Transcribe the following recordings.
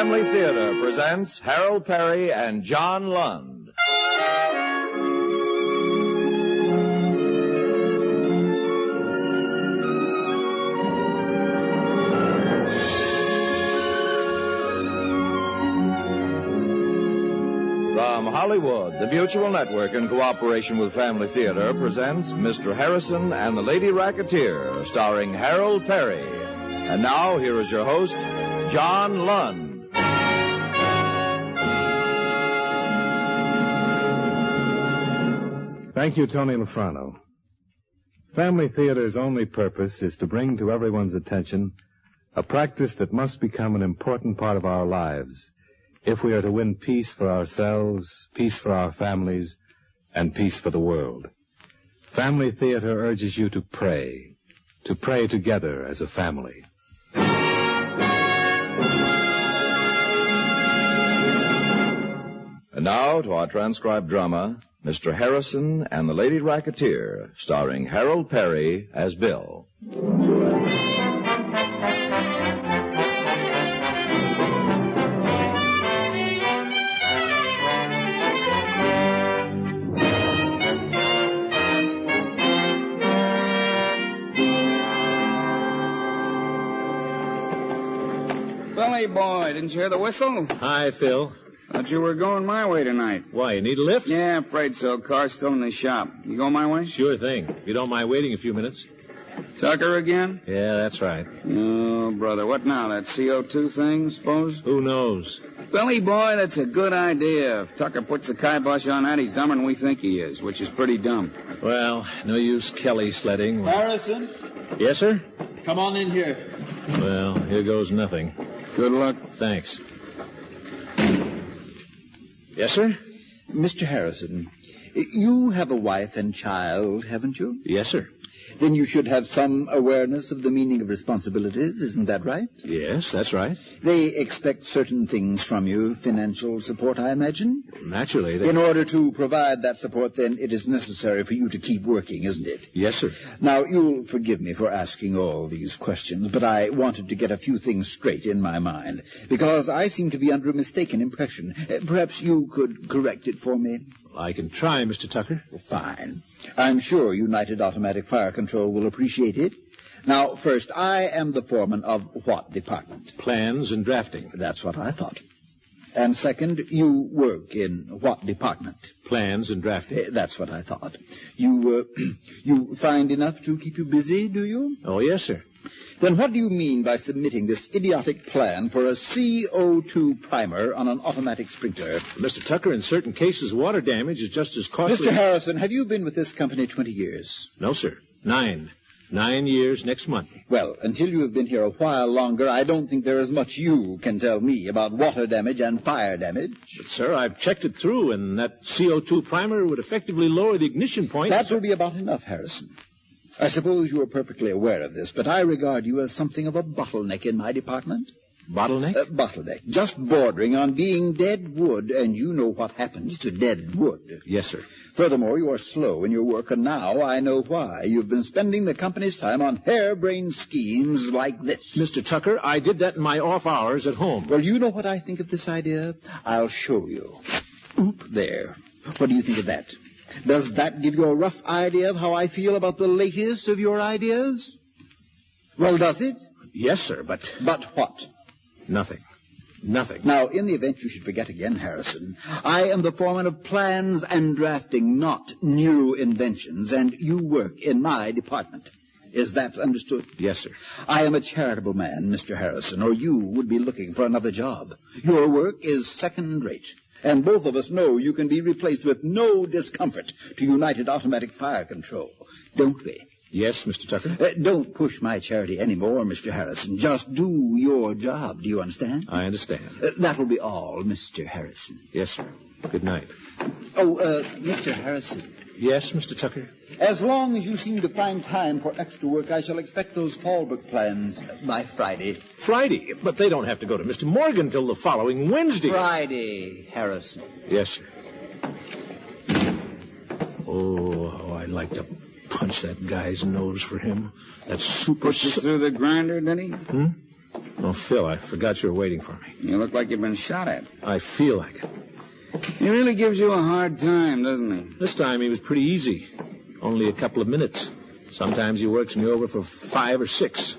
Family Theater presents Harold Perry and John Lund. From Hollywood, the Mutual Network, in cooperation with Family Theater, presents Mr. Harrison and the Lady Racketeer, starring Harold Perry. And now, here is your host, John Lund. Thank you, Tony Lafrano. Family Theater's only purpose is to bring to everyone's attention a practice that must become an important part of our lives if we are to win peace for ourselves, peace for our families, and peace for the world. Family Theater urges you to pray together as a family. And now to our transcribed drama, Mr. Harrison and the Lady Racketeer, starring Harold Perry as Bill. Billy boy, didn't you hear the whistle? Hi, Phil. Thought you were going my way tonight. Why, you need a lift? Yeah, afraid so. Car's still in the shop. You go my way? Sure thing. If you don't mind waiting a few minutes. Tucker again? Yeah, that's right. Oh, brother, what now? That CO2 thing, suppose? Who knows? Billy boy, that's a good idea. If Tucker puts the kibosh on that, he's dumber than we think he is, which is pretty dumb. Well, no use Kelly sledding. Harrison, Yes, sir? come on in here. Well, here goes nothing. Good luck. Thanks. Yes, sir? Mr. Harrison, you have a wife and child, haven't you? Yes, sir. Then you should have some awareness of the meaning of responsibilities, isn't that right? Yes, that's right. They expect certain things from you, financial support, I imagine. Naturally. In order to provide that support, then, it is necessary for you to keep working, isn't it? Yes, sir. Now, you'll forgive me for asking all these questions, but I wanted to get a few things straight in my mind, because I seem to be under a mistaken impression. Perhaps you could correct it for me? I can try, Mr. Tucker. Fine. I'm sure United Automatic Fire Control will appreciate it. Now, first, I am the foreman of what department? Plans and drafting. That's what I thought. And second, you work in what department? Plans and drafting. That's what I thought. You find enough to keep you busy, do you? Oh, yes, sir. Then what do you mean by submitting this idiotic plan for a CO2 primer on an automatic sprinkler? Mr. Tucker, in certain cases, water damage is just as costly... Mr. Harrison, have you been with this company 20 years? No, sir. 9 years next month. Well, until you have been here a while longer, I don't think there is much you can tell me about water damage and fire damage. But, sir, I've checked it through, and that CO2 primer would effectively lower the ignition point. That will be about enough, Harrison. I suppose you are perfectly aware of this, but I regard you as something of a bottleneck in my department. Bottleneck? Bottleneck. Just bordering on being dead wood, and you know what happens to dead wood. Yes, sir. Furthermore, you are slow in your work, and now I know why. You've been spending the company's time on harebrained schemes like this. Mr. Tucker, I did that in my off hours at home. Well, you know what I think of this idea? I'll show you. Oop, there. What do you think of that? Does that give you a rough idea of how I feel about the latest of your ideas? Well, does it? Yes, sir, but... But what? Nothing. Now, in the event you should forget again, Harrison, I am the foreman of plans and drafting, not new inventions, and you work in my department. Is that understood? Yes, sir. I am a charitable man, Mr. Harrison, or you would be looking for another job. Your work is second-rate. And both of us know you can be replaced with no discomfort to United Automatic Fire Control. Don't we? Yes, Mr. Tucker. Don't push my charity anymore, Mr. Harrison. Just do your job. Do you understand? I understand. That will be all, Mr. Harrison. Yes, sir. Good night. Oh, Mr. Harrison. Yes, Mr. Tucker? As long as you seem to find time for extra work, I shall expect those Fallbrook plans by Friday. Friday? But they don't have to go to Mr. Morgan till the following Wednesday. Friday, Harrison. Yes, sir. Oh, how I'd like to punch that guy's nose for him. That super... Pushed you through the grinder, did he? Oh, Phil, I forgot you were waiting for me. You look like you've been shot at. I feel like it. He really gives you a hard time, doesn't he? This time he was pretty easy. Only a couple of minutes. Sometimes he works me over for 5 or 6.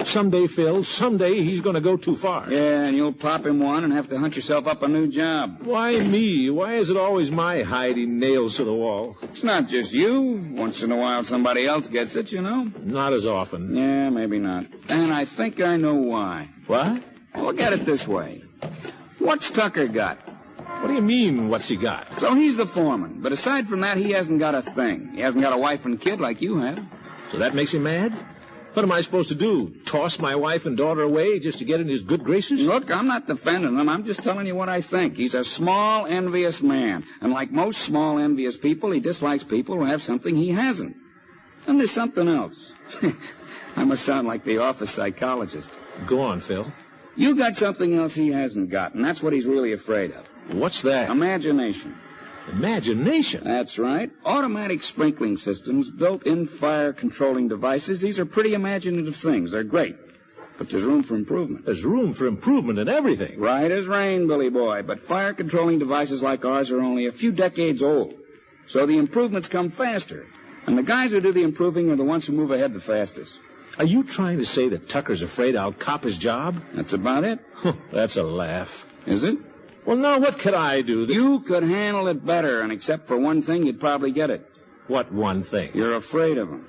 Someday, Phil, someday he's going to go too far. Yeah, and you'll pop him one and have to hunt yourself up a new job. Why me? Why is it always my hide he nails to the wall? It's not just you. Once in a while somebody else gets it, you know. Not as often. Yeah, maybe not. And I think I know why. What? Look at it this way. What's Tucker got? What do you mean, what's he got? So he's the foreman. But aside from that, he hasn't got a thing. He hasn't got a wife and kid like you have. So that makes him mad? What am I supposed to do? Toss my wife and daughter away just to get in his good graces? Look, I'm not defending him. I'm just telling you what I think. He's a small, envious man. And like most small, envious people, he dislikes people who have something he hasn't. And there's something else. I must sound like the office psychologist. Go on, Phil. You got something else he hasn't got, and that's what he's really afraid of. What's that? Imagination. Imagination? That's right. Automatic sprinkling systems, built-in fire-controlling devices, these are pretty imaginative things. They're great. But there's room for improvement. There's room for improvement in everything. Right as rain, Billy boy. But fire-controlling devices like ours are only a few decades old. So the improvements come faster. And the guys who do the improving are the ones who move ahead the fastest. Are you trying to say that Tucker's afraid I'll cop his job? That's about it. That's a laugh. Is it? Well, now, what could I do? You could handle it better, and except for one thing, you'd probably get it. What one thing? You're afraid of him.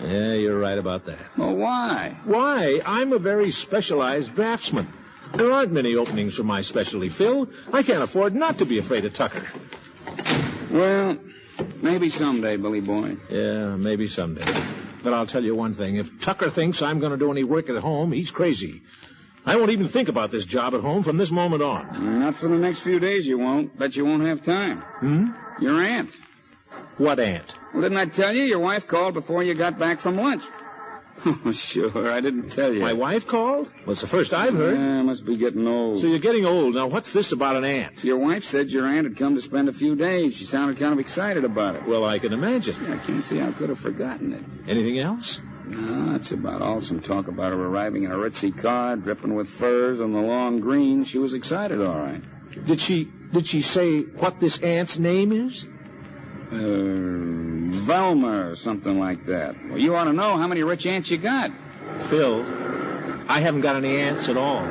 Yeah, you're right about that. Well, why? Why? I'm a very specialized draftsman. There aren't many openings for my specialty, Phil. I can't afford not to be afraid of Tucker. Well, maybe someday, Billy boy. Yeah, maybe someday. But I'll tell you one thing. If Tucker thinks I'm going to do any work at home, he's crazy. I won't even think about this job at home from this moment on. Not for the next few days you won't. Bet you won't have time. Your aunt. What aunt? Well, didn't I tell you? Your wife called before you got back from lunch. Oh, sure. I didn't tell you. My wife called? Well, it's the first I've heard. Yeah, must be getting old. So you're getting old. Now, what's this about an aunt? Your wife said your aunt had come to spend a few days. She sounded kind of excited about it. Well, I can imagine. Yeah, I can't see how I could have forgotten it. Anything else? No, that's about all. Some talk about her arriving in a ritzy car, dripping with furs on the long green. She was excited, all right. Did she say what this aunt's name is? Velma or something like that. Well, you ought to know how many rich aunts you got. Phil, I haven't got any aunts at all.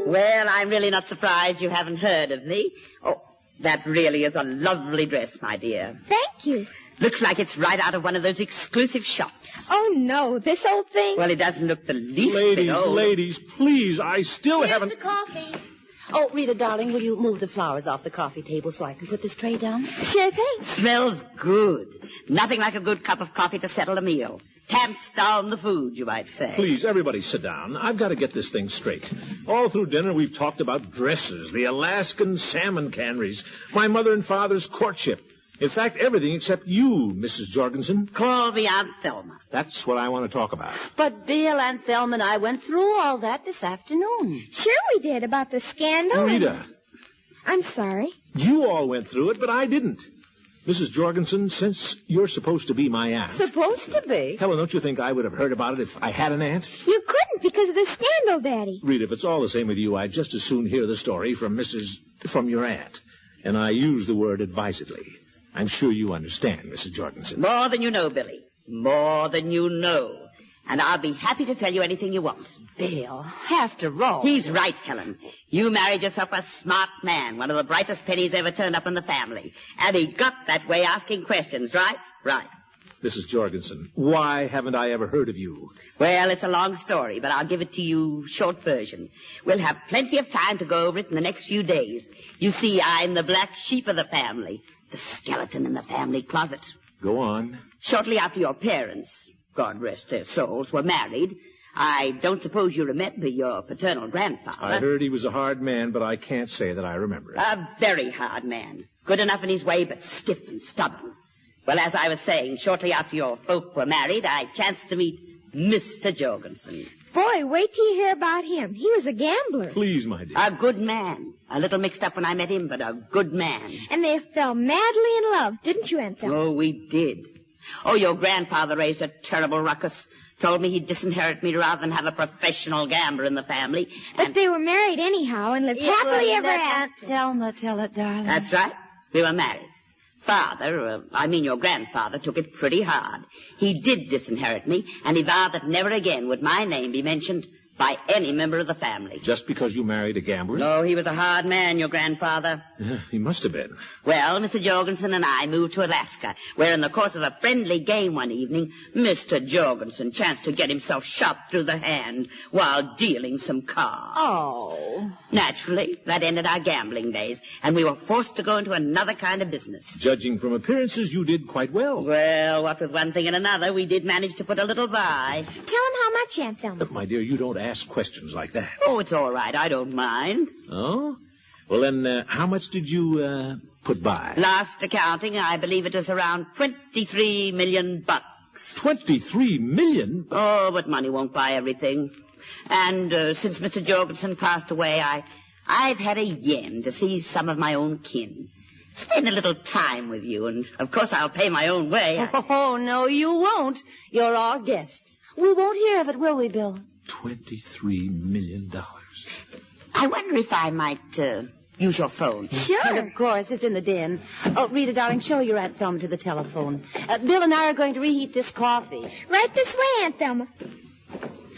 Well, I'm really not surprised you haven't heard of me. Oh, that really is a lovely dress, my dear. Thank you. Looks like it's right out of one of those exclusive shops. Oh, no, this old thing? Well, it doesn't look the least bit old. Ladies, please, I still Here's haven't... the coffee. Oh, Rita, darling, will you move the flowers off the coffee table so I can put this tray down? Sure thing. Smells good. Nothing like a good cup of coffee to settle a meal. Tamps down the food, you might say. Please, everybody sit down. I've got to get this thing straight. All through dinner, we've talked about dresses, the Alaskan salmon canneries, my mother and father's courtship. In fact, everything except you, Mrs. Jorgensen. Call me Aunt Thelma. That's what I want to talk about. But Bill, Aunt Thelma, and I went through all that this afternoon. Sure we did, about the scandal. Rita. I'm sorry. You all went through it, but I didn't. Mrs. Jorgensen, since you're supposed to be my aunt... Supposed to be? Helen, don't you think I would have heard about it if I had an aunt? You couldn't because of the scandal, Daddy. Rita, if it's all the same with you, I'd just as soon hear the story from your aunt. And I use the word advisedly. I'm sure you understand, Mrs. Jorgensen. More than you know, Billy. More than you know. And I'll be happy to tell you anything you want. Bill, after all... He's right, Helen. You married yourself a smart man, one of the brightest pennies ever turned up in the family. And he got that way asking questions, right? Right. Mrs. Jorgensen, why haven't I ever heard of you? Well, it's a long story, but I'll give it to you short version. We'll have plenty of time to go over it in the next few days. You see, I'm the black sheep of the family, the skeleton in the family closet. Go on. Shortly after your parents, God rest their souls, were married, I don't suppose you remember your paternal grandfather. I heard he was a hard man, but I can't say that I remember it. A very hard man. Good enough in his way, but stiff and stubborn. Well, as I was saying, shortly after your folk were married, I chanced to meet Mr. Jorgensen. Boy, wait till you hear about him. He was a gambler. Please, my dear. A good man. A little mixed up when I met him, but a good man. And they fell madly in love, didn't you, Aunt Thelma? Oh, we did. Oh, your grandfather raised a terrible ruckus. Told me he'd disinherit me rather than have a professional gambler in the family. But they were married anyhow and lived happily ever Let after. Aunt Thelma tell it, darling. That's right. We were married. Your grandfather, took it pretty hard. He did disinherit me, and he vowed that never again would my name be mentioned by any member of the family. Just because you married a gambler? No, he was a hard man, your grandfather. Yeah, he must have been. Well, Mr. Jorgensen and I moved to Alaska, where in the course of a friendly game one evening, Mr. Jorgensen chanced to get himself shot through the hand while dealing some cards. Oh. Naturally, that ended our gambling days, and we were forced to go into another kind of business. Judging from appearances, you did quite well. Well, what with one thing and another, we did manage to put a little by. Tell him how much, Aunt Thelma. My dear, you don't ask questions like that. Oh, it's all right. I don't mind. Oh? Well, then, how much did you, put by? Last accounting, I believe it was around $23 million. 23 million? Oh, but money won't buy everything. And since Mr. Jorgensen passed away, I've had a yen to see some of my own kin. Spend a little time with you, and of course I'll pay my own way. Oh, no, you won't. You're our guest. We won't hear of it, will we, Bill? $23 million. I wonder if I might use your phone. Sure. Of course, it's in the den. Oh, Rita, darling, show your Aunt Thelma to the telephone. Bill and I are going to reheat this coffee. Right this way, Aunt Thelma.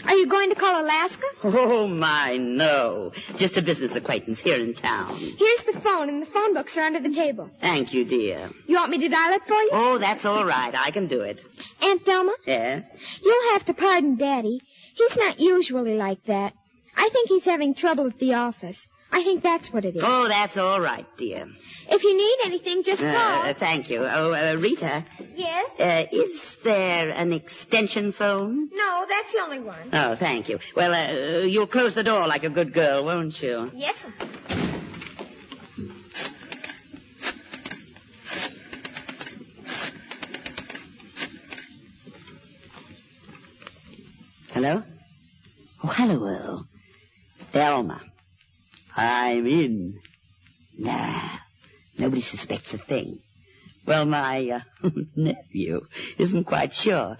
Are you going to call Alaska? Oh, my, no. Just a business acquaintance here in town. Here's the phone, and the phone books are under the table. Thank you, dear. You want me to dial it for you? Oh, that's all right. I can do it. Aunt Thelma? Yeah? You'll have to pardon Daddy. He's not usually like that. I think he's having trouble at the office. I think that's what it is. Oh, that's all right, dear. If you need anything, just call. Thank you. Oh, Rita. Yes? Is there an extension phone? No, that's the only one. Oh, thank you. Well, you'll close the door like a good girl, won't you? Yes, sir. Hello? Oh, hello. Thelma. I'm in. Nah, nobody suspects a thing. Well, my nephew isn't quite sure.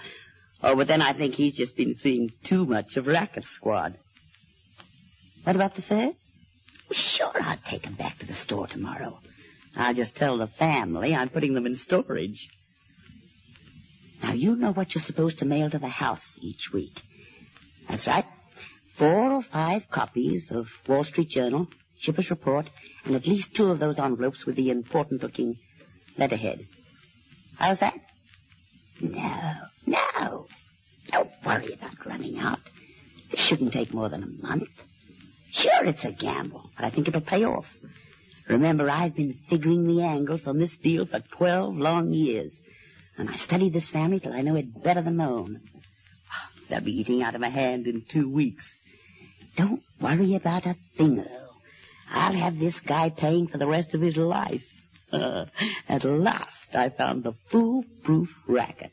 Oh, but then I think he's just been seeing too much of Racket Squad. What about the fares? Well, sure, I'll take them back to the store tomorrow. I'll just tell the family I'm putting them in storage. Now, you know what you're supposed to mail to the house each week. That's right. 4 or 5 copies of Wall Street Journal, Shipper's Report, and at least 2 of those envelopes with the important-looking letterhead. How's that? No. Don't worry about running out. This shouldn't take more than a month. Sure, it's a gamble, but I think it'll pay off. Remember, I've been figuring the angles on this deal for 12 long years, and I've studied this family till I know it better than my own. They'll be eating out of my hand in 2 weeks. Don't worry about a thing, Earl. I'll have this guy paying for the rest of his life. At last, I found the foolproof racket.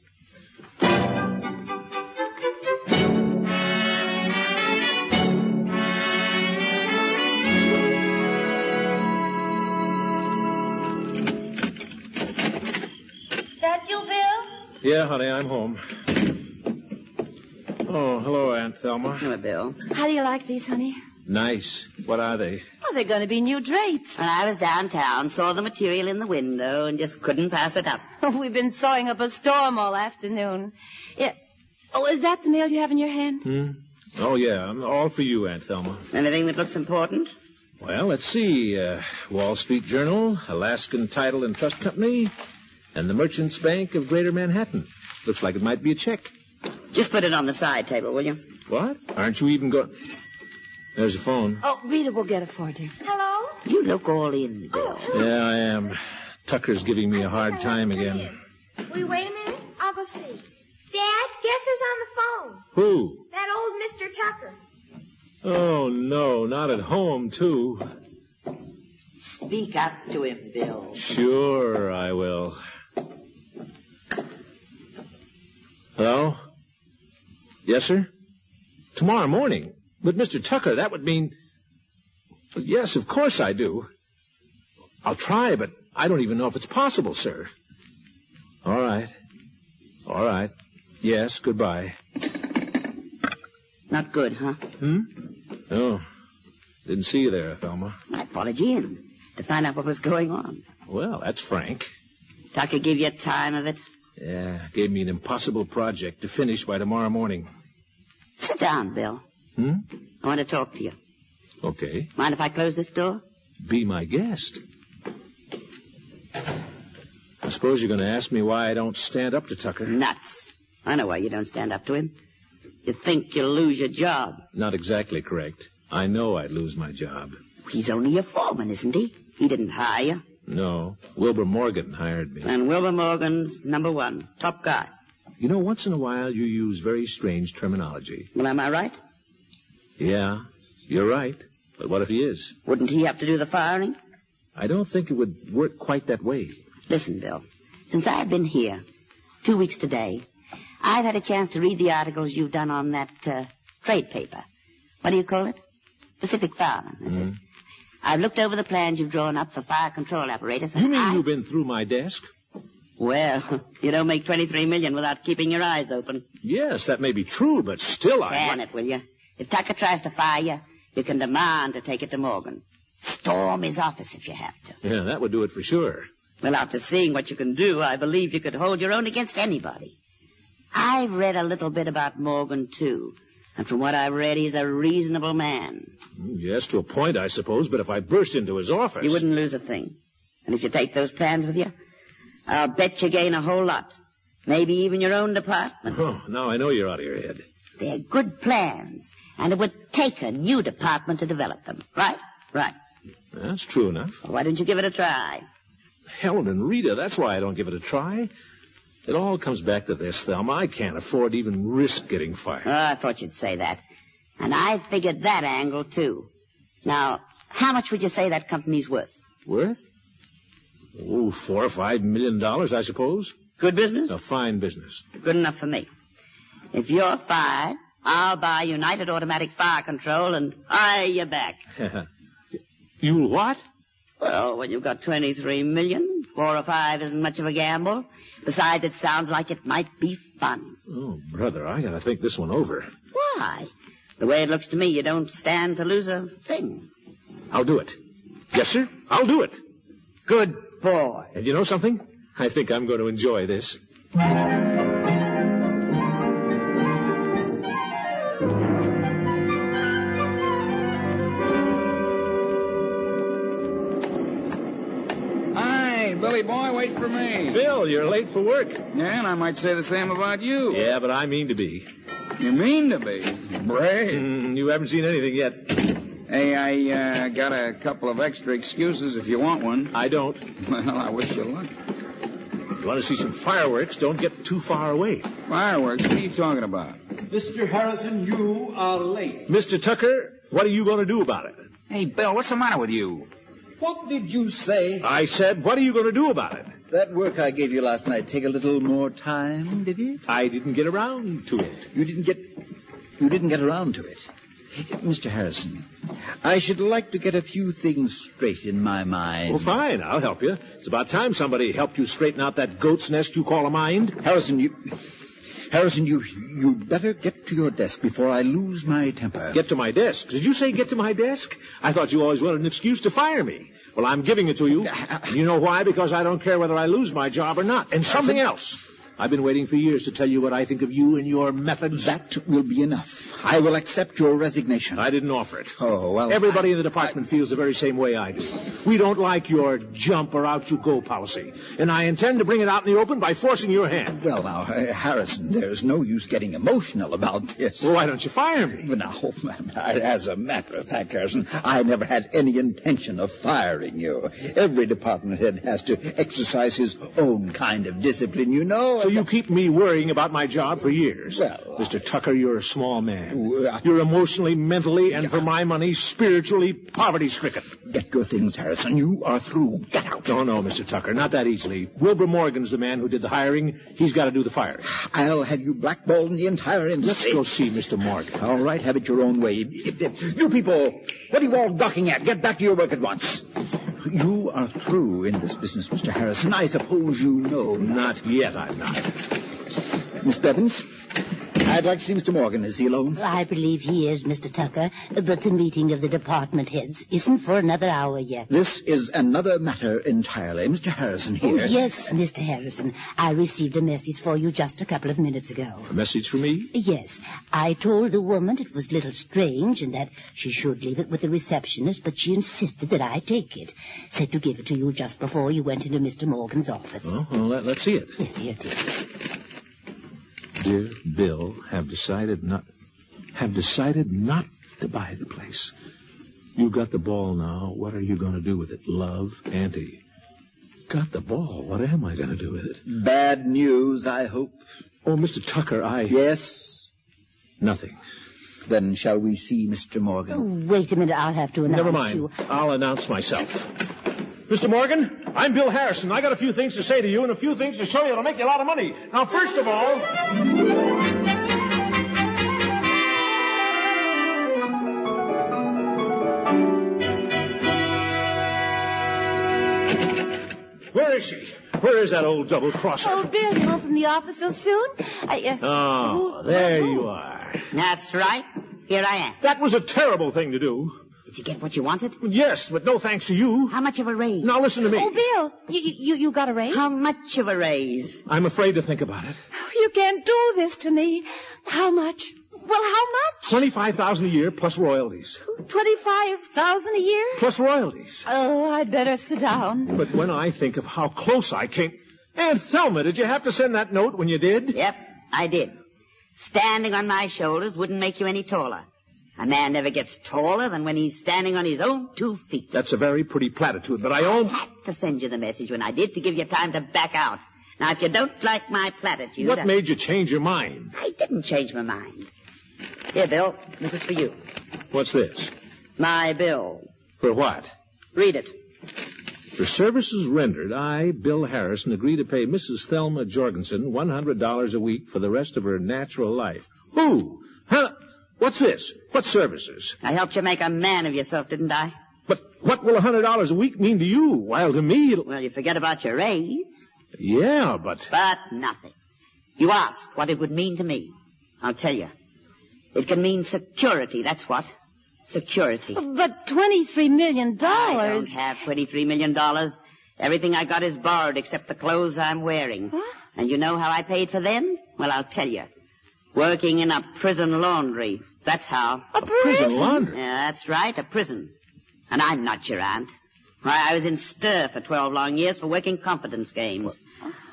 That you, Bill? Yeah, honey, I'm home. Oh, hello, Aunt Thelma. Hello, Bill. How do you like these, honey? Nice. What are they? Oh, they're going to be new drapes. When I was downtown, saw the material in the window, and just couldn't pass it up. We've been sewing up a storm all afternoon. Yeah. Oh, is that the mail you have in your hand? Oh, yeah. I'm all for you, Aunt Thelma. Anything that looks important? Well, let's see. Wall Street Journal, Alaskan Title and Trust Company, and the Merchants Bank of Greater Manhattan. Looks like it might be a check. Just put it on the side table, will you? What? Aren't you even going... There's a phone. Oh, Rita will get it for you. Hello? You look all in, Bill. Yeah, I am. Tucker's giving me a hard time again. Will you wait a minute? I'll go see. Dad, guess who's on the phone? Who? That old Mr. Tucker. Oh, no, not at home, too. Speak up to him, Bill. Sure, I will. Hello? Yes, sir? Tomorrow morning? But, Mr. Tucker, that would mean... Well, yes, of course I do. I'll try, but I don't even know if it's possible, sir. All right. All right. Yes, goodbye. Not good, huh? Oh, didn't see you there, Thelma. I followed you in to find out what was going on. Well, that's frank. Tucker give you time of it? Yeah, gave me an impossible project to finish by tomorrow morning. Sit down, Bill. I want to talk to you. Okay. Mind if I close this door? Be my guest. I suppose you're going to ask me why I don't stand up to Tucker. Nuts. I know why you don't stand up to him. You think you'll lose your job. Not exactly correct. I know I'd lose my job. He's only a foreman, isn't he? He didn't hire you. No, Wilbur Morgan hired me. And Wilbur Morgan's number one, top guy. You know, once in a while you use very strange terminology. Well, am I right? Yeah, you're right. But what if he is? Wouldn't he have to do the firing? I don't think it would work quite that way. Listen, Bill, since I've been here, 2 weeks today, I've had a chance to read the articles you've done on that trade paper. What do you call it? Pacific Fireman, that's it. I've looked over the plans you've drawn up for fire control apparatus. You mean you've been through my desk? Well, you don't make $23 million without keeping your eyes open. Yes, that may be true, but still Can it, will you? If Tucker tries to fire you, you can demand to take it to Morgan. Storm his office if you have to. Yeah, that would do it for sure. Well, after seeing what you can do, I believe you could hold your own against anybody. I've read a little bit about Morgan, too. And from what I've read, he's a reasonable man. Yes, to a point, I suppose, but if I burst into his office... You wouldn't lose a thing. And if you take those plans with you, I'll bet you gain a whole lot. Maybe even your own department. Oh, now I know you're out of your head. They're good plans, and it would take a new department to develop them. Right? Right. That's true enough. Well, why don't you give it a try? Helen and Rita, that's why I don't give it a try. It all comes back to this, Thelma. I can't afford to even risk getting fired. Oh, I thought you'd say that. And I figured that angle, too. Now, how much would you say that company's worth? Worth? Oh, $4 or $5 million, I suppose. Good business? A fine business. Good enough for me. If you're fired, I'll buy United Automatic Fire Control and hire you back. You'll what? Well, when you've got $23 million, 4 or 5 isn't much of a gamble. Besides, it sounds like it might be fun. Oh, brother, I gotta think this one over. Why? The way it looks to me, you don't stand to lose a thing. I'll do it. Yes, sir, I'll do it. Good boy. And you know something? I think I'm going to enjoy this. Billy boy, wait for me. Phil, you're late for work. Yeah, and I might say the same about you. Yeah, but I mean to be. You mean to be? Brave. You haven't seen anything yet. Hey, I got a couple of extra excuses if you want one. I don't. Well, I wish you luck. You want to see some fireworks, don't get too far away. Fireworks? What are you talking about? Mr. Harrison, you are late. Mr. Tucker, what are you going to do about it? Hey, Bill, what's the matter with you? What did you say? I said, what are you going to do about it? That work I gave you last night take a little more time, did it? I didn't get around to it. You didn't get around to it. Mr. Harrison, I should like to get a few things straight in my mind. Well, fine, I'll help you. It's about time somebody helped you straighten out that goat's nest you call a mind. Harrison, you'd better get to your desk before I lose my temper. Get to my desk? Did you say get to my desk? I thought you always wanted an excuse to fire me. Well, I'm giving it to you. You know why? Because I don't care whether I lose my job or not. And something else. I've been waiting for years to tell you what I think of you and your methods. That will be enough. I will accept your resignation. I didn't offer it. Oh, well... Everybody in the department feels the very same way I do. We don't like your jump or out you go policy. And I intend to bring it out in the open by forcing your hand. Well, now, Harrison, there's no use getting emotional about this. Well, why don't you fire me? But now, as a matter of fact, Harrison, I never had any intention of firing you. Every department head has to exercise his own kind of discipline, you know. So you keep me worrying about my job for years. Well, Mr. Tucker, you're a small man. Well, You're emotionally, mentally, and for my money, spiritually poverty-stricken. Get your things, Harrison. You are through. Get out. Oh, no, Mr. Tucker, not that easily. Wilbur Morgan's the man who did the hiring. He's got to do the firing. I'll have you blackballed in the entire Let's industry. go see Mr. Morgan. All right, have it your own way. You people, what are you all gawking at? Get back to your work at once. You are through in this business, Mr. Harrison. I suppose you know. Not yet, I'm not. Miss Bevins, I'd like to see Mr. Morgan. Is he alone? I believe he is, Mr. Tucker, but the meeting of the department heads isn't for another hour yet. This is another matter entirely. Mr. Harrison Oh, here. yes, Mr. Harrison. I received a message for you just a couple of minutes ago. A message for me? Yes. I told the woman it was a little strange and that she should leave it with the receptionist, but she insisted that I take it. Said to give it to you just before you went into Mr. Morgan's office. Oh, well, let's see it. Yes, here it is. Dear Bill, have decided not to buy the place. You've got the ball now. What are you going to do with it? Love, Auntie. Got the ball. What am I going to do with it? Bad news, I hope. Oh, Mr. Tucker, Yes? Nothing. Then shall we see Mr. Morgan? Oh, wait a minute. I'll have to announce Never mind. you. I'll announce myself. Mr. Morgan, I'm Bill Harrison. I got a few things to say to you and a few things to show you that'll make you a lot of money. Now, first of all... Where is she? Where is that old double-crosser? Oh, Bill, you home from the office so soon? Oh, there you are. That's right. Here I am. That was a terrible thing to do. Did you get what you wanted? Yes, but no thanks to you. How much of a raise? Now listen to me. Oh, Bill, you got a raise? How much of a raise? I'm afraid to think about it. You can't do this to me. How much? Well, how much? $25,000 a year plus royalties. $25,000 a year? Plus royalties. Oh, I'd better sit down. But when I think of how close I came... Aunt Thelma, did you have to send that note when you did? Yep, I did. Standing on my shoulders wouldn't make you any taller. A man never gets taller than when he's standing on his own 2 feet. That's a very pretty platitude, but I I had to send you the message when I did to give you time to back out. Now, if you don't like my platitude... What made you change your mind? I didn't change my mind. Here, Bill, this is for you. What's this? My bill. For what? Read it. For services rendered, I, Bill Harrison, agree to pay Mrs. Thelma Jorgensen $100 a week for the rest of her natural life. Who? Huh? What's this? What services? I helped you make a man of yourself, didn't I? But what will $100 a week mean to you? While to me, it'll... Well, you forget about your raise. Yeah, but... But nothing. You asked what it would mean to me. I'll tell you. It can mean security, that's what. Security. But $23 million. I don't have $23 million. Everything I got is borrowed except the clothes I'm wearing. What? And you know how I paid for them? Well, I'll tell you. Working in a prison laundry. That's how. A prison laundry? Yeah, that's right, a prison. And I'm not your aunt. Why, I was in stir for 12 long years for working confidence games.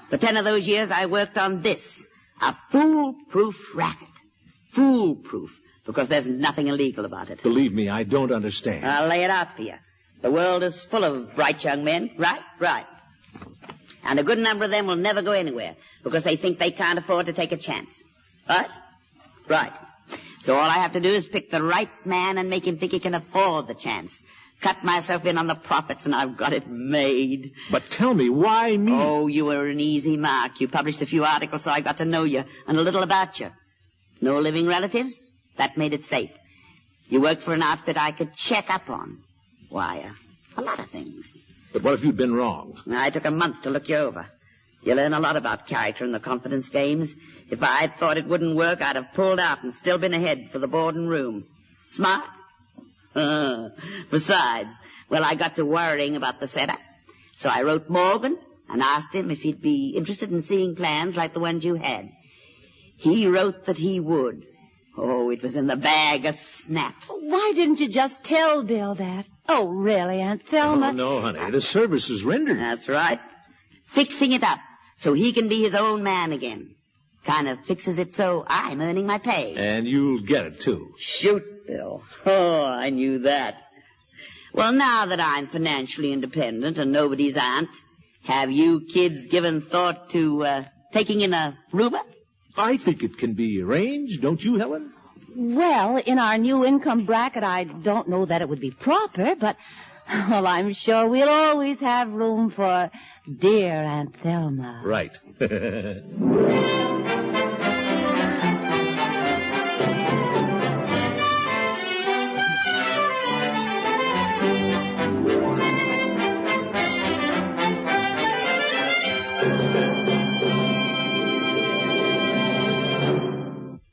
For 10 of those years, I worked on this. A foolproof racket. Foolproof. Because there's nothing illegal about it. Believe me, I don't understand. I'll lay it out for you. The world is full of bright young men. Right? Right. And a good number of them will never go anywhere because they think they can't afford to take a chance. Right? Right. So all I have to do is pick the right man and make him think he can afford the chance. Cut myself in on the profits and I've got it made. But tell me, why me? Oh, you were an easy mark. You published a few articles so I got to know you and a little about you. No living relatives? That made it safe. You worked for an outfit I could check up on. Why, a lot of things. But what if you'd been wrong? I took a month to look you over. You learn a lot about character in the confidence games. If I'd thought it wouldn't work, I'd have pulled out and still been ahead for the board and room. Smart? Besides, well, I got to worrying about the setup. So I wrote Morgan and asked him if he'd be interested in seeing plans like the ones you had. He wrote that he would. Oh, it was in the bag a snap. Why didn't you just tell Bill that? Oh, really, Aunt Thelma? Oh, no, honey. The service is rendered. That's right. Fixing it up so he can be his own man again. Kind of fixes it so I'm earning my pay. And you'll get it, too. Shoot, Bill. Oh, I knew that. Well, now that I'm financially independent and nobody's aunt, have you kids given thought to taking in a roomer? I think it can be arranged, don't you, Helen? Well, in our new income bracket, I don't know that it would be proper, but, well, I'm sure we'll always have room for dear Aunt Thelma. Right.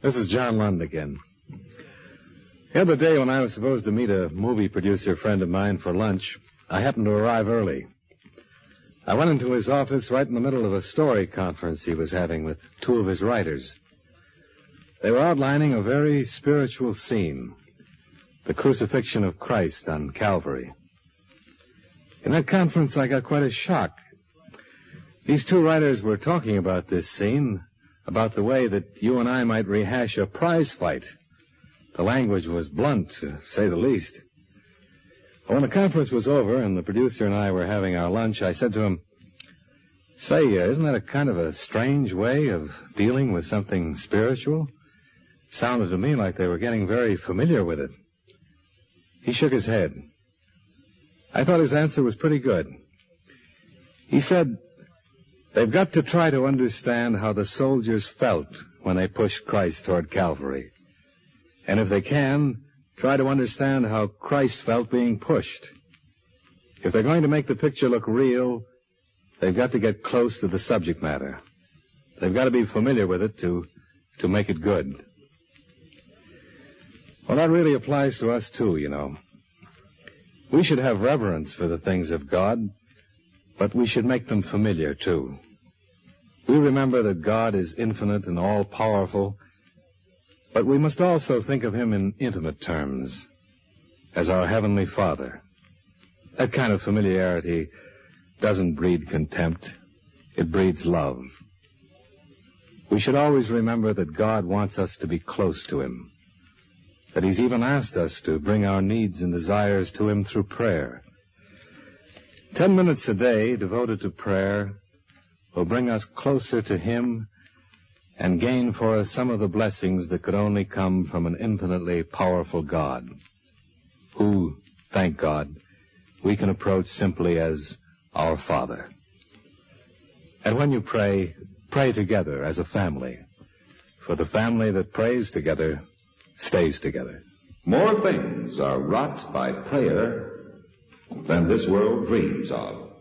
This is John Lund again. The other day when I was supposed to meet a movie producer friend of mine for lunch, I happened to arrive early. I went into his office right in the middle of a story conference he was having with two of his writers. They were outlining a very spiritual scene, the crucifixion of Christ on Calvary. In that conference, I got quite a shock. These two writers were talking about this scene, about the way that you and I might rehash a prize fight. The language was blunt, to say the least. When the conference was over and the producer and I were having our lunch, I said to him, "Say, isn't that a kind of a strange way of dealing with something spiritual?" Sounded to me like they were getting very familiar with it. He shook his head. I thought his answer was pretty good. He said, "They've got to try to understand how the soldiers felt when they pushed Christ toward Calvary. And if they can, try to understand how Christ felt being pushed. If they're going to make the picture look real, they've got to get close to the subject matter. They've got to be familiar with it to make it good." Well, that really applies to us, too, you know. We should have reverence for the things of God, but we should make them familiar, too. We remember that God is infinite and all-powerful, but we must also think of him in intimate terms, as our Heavenly Father. That kind of familiarity doesn't breed contempt. It breeds love. We should always remember that God wants us to be close to him, that he's even asked us to bring our needs and desires to him through prayer. 10 minutes a day devoted to prayer will bring us closer to him and gain for us some of the blessings that could only come from an infinitely powerful God, who, thank God, we can approach simply as our Father. And when you pray, pray together as a family, for the family that prays together stays together. More things are wrought by prayer than this world dreams of.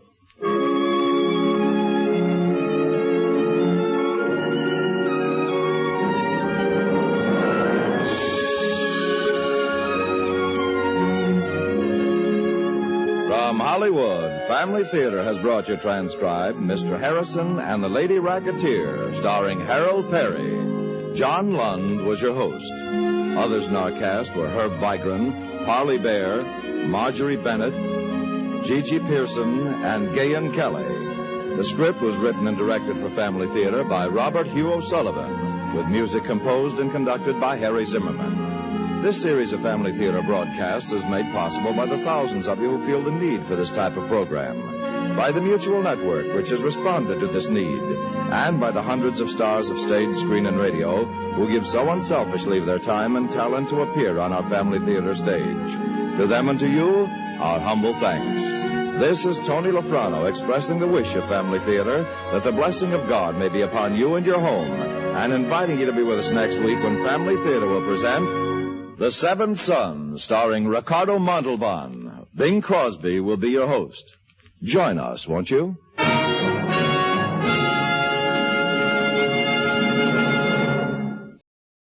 From Hollywood, Family Theater has brought you transcribed Mr. Harrison and the Lady Racketeer, starring Harold Perry. John Lund was your host. Others in our cast were Herb Vigran, Parley Bear, Marjorie Bennett, Gigi Pearson, and Gayan Kelly. The script was written and directed for Family Theater by Robert Hugh O'Sullivan, with music composed and conducted by Harry Zimmerman. This series of Family Theater broadcasts is made possible by the thousands of you who feel the need for this type of program, by the Mutual Network, which has responded to this need, and by the hundreds of stars of stage, screen, and radio who give so unselfishly their time and talent to appear on our Family Theater stage. To them and to you, our humble thanks. This is Tony Lafrano expressing the wish of Family Theater that the blessing of God may be upon you and your home, and inviting you to be with us next week when Family Theater will present The Seventh Son, starring Ricardo Montalban. Bing Crosby will be your host. Join us, won't you?